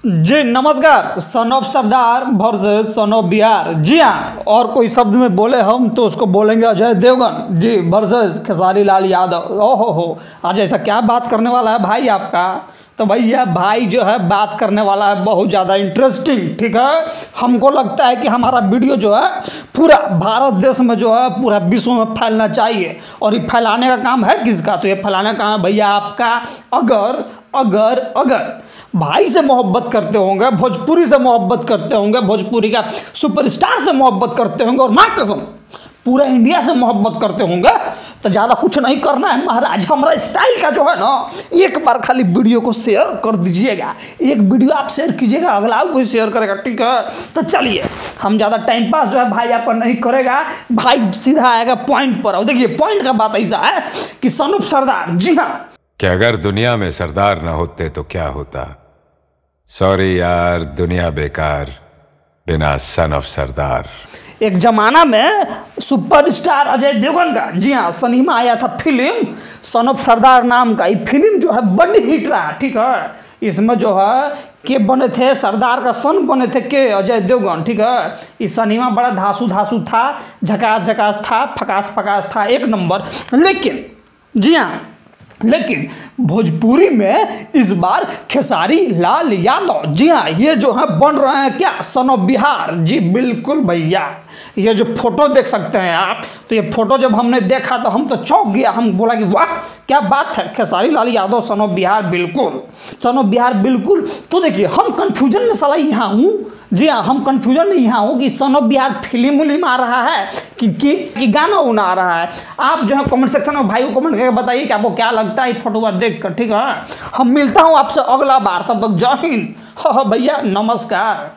जी नमस्कार। Son of Sardar versus son of Bihar. जी हाँ, और कोई शब्द में बोले हम तो उसको बोलेंगे अजय देवगन जी वर्सेस खेसारी लाल यादव। ओहो हो, आज ऐसा क्या बात करने वाला है भाई आपका? तो भाई यह भाई जो है बात करने वाला है बहुत ज़्यादा इंटरेस्टिंग। ठीक है, हमको लगता है कि हमारा वीडियो जो है पूरा भारत देश में जो है पूरा विश्व में फैलना चाहिए। और ये फैलाने का काम है किसका? तो ये फैलाने का काम है भैया आपका। अगर अगर अगर भाई से मोहब्बत करते होंगे, भोजपुरी से मोहब्बत करते होंगे, भोजपुरी का सुपरस्टार से मोहब्बत करते होंगे और माँ कसम पूरा इंडिया से मोहब्बत करते होंगे तो ज़्यादा कुछ नहीं करना है महाराज। हमारा स्टाइल का जो है ना, एक बार खाली वीडियो को शेयर कर दीजिएगा। एक वीडियो आप शेयर कीजिएगा, अगला कोई शेयर करेगा। ठीक है, तो चलिए हम ज़्यादा टाइम पास जो है भाई आपका नहीं करेगा। भाई सीधा आएगा पॉइंट पर। और देखिए पॉइंट का बात ऐसा है कि सन ऑफ सरदार, जी हाँ, कि अगर दुनिया में सरदार ना होते तो क्या होता। सॉरी यार, दुनिया बेकार बिना सन ऑफ सरदार। एक जमाना में सुपरस्टार अजय देवगन का, जी हाँ, सिनेमा आया था फिल्म सन ऑफ सरदार नाम का। ये फिल्म जो है बड़ी हिट रहा। ठीक है, इसमें जो है के बने थे, सरदार का सन बने थे के अजय देवगन। ठीक है, इस सिनेमा बड़ा धासु धासु था, झकास झकास था, फकास फकास था, एक नंबर। लेकिन जी हाँ, लेकिन भोजपुरी में इस बार खेसारी लाल यादव, जी हाँ, ये जो है बन रहे हैं क्या, सन ऑफ बिहार। जी बिल्कुल भैया, ये जो फोटो देख सकते हैं आप, तो ये फोटो जब हमने देखा तो हम तो चौंक गया। हम बोला कि वाह क्या बात है, खेसारी लाल यादव सन ऑफ बिहार, बिल्कुल सन ऑफ बिहार बिल्कुल। तो देखिए हम कंफ्यूजन में साला यहाँ हूँ। जी हाँ, हम कंफ्यूजन में यहाँ हूँ कि सन ऑफ बिहार फिल्म उलिम आ रहा है कि गाना उना आ रहा है। आप जो है कमेंट सेक्शन में भाई को कमेंट करके बताइए कि आपको क्या लगता है फोटो देख कर। ठीक है, हम मिलता हूँ आपसे अगला बार, तब तक जय हिंद। हाँ भैया नमस्कार।